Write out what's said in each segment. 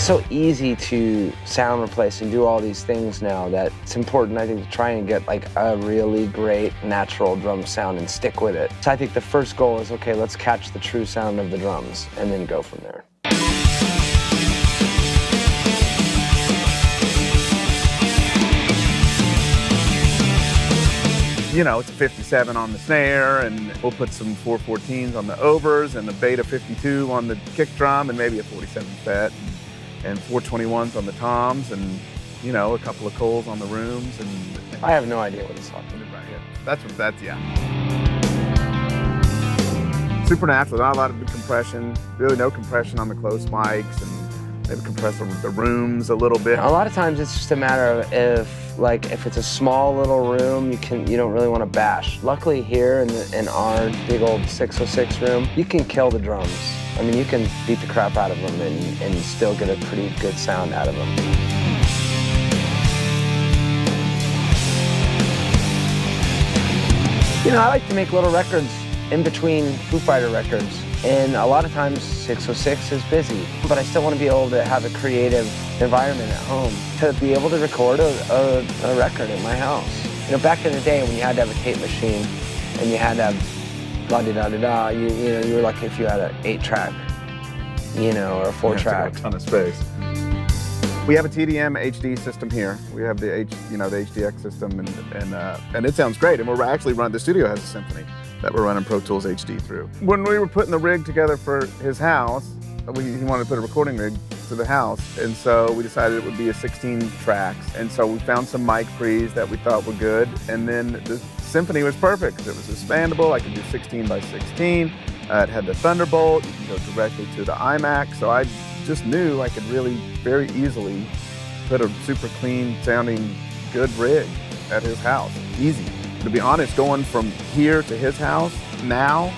so easy to sound replace and do all these things now that it's important, I think, to try and get like a really great natural drum sound and stick with it. So I think the first goal is, okay, let's catch the true sound of the drums and then go from there. You know, it's a 57 on the snare, and we'll put some 414s on the overs and a beta 52 on the kick drum and maybe a 47 fet and 421s on the toms and, you know, a couple of Coles on the rooms. And I have no idea what he's talking about. Yeah. Supernatural, not a lot of compression, really no compression on the close mics, and maybe compress the rooms a little bit. A lot of times it's just a matter of if it's a small little room, you don't really want to bash. Luckily here in our big old 606 room, you can kill the drums. I mean, you can beat the crap out of them and still get a pretty good sound out of them. You know, I like to make little records in between Foo Fighter records. And a lot of times 606 is busy, but I still want to be able to have a creative environment at home to be able to record a record at my house. You know, back in the day when you had to have a tape machine and you had to have la-di-da-da-da, you were lucky if you had an 8-track, you know, or a 4-track. A ton of space. We have a TDM HD system here. We have the HDX system, and it sounds great. And we're actually the studio has a Symphony that we're running Pro Tools HD through. When we were putting the rig together for his house, he wanted to put a recording rig to the house, and so we decided it would be a 16 tracks. And so we found some mic pre's that we thought were good, and then the Symphony was perfect. It was expandable. I could do 16 by 16. It had the Thunderbolt. You can go directly to the iMac. So I just knew I could really very easily put a super clean sounding good rig at his house. Easy. To be honest, going from here to his house now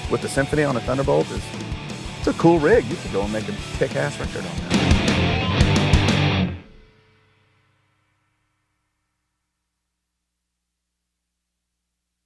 with the Symphony on a Thunderbolt it's a cool rig. You could go and make a kick-ass record on that.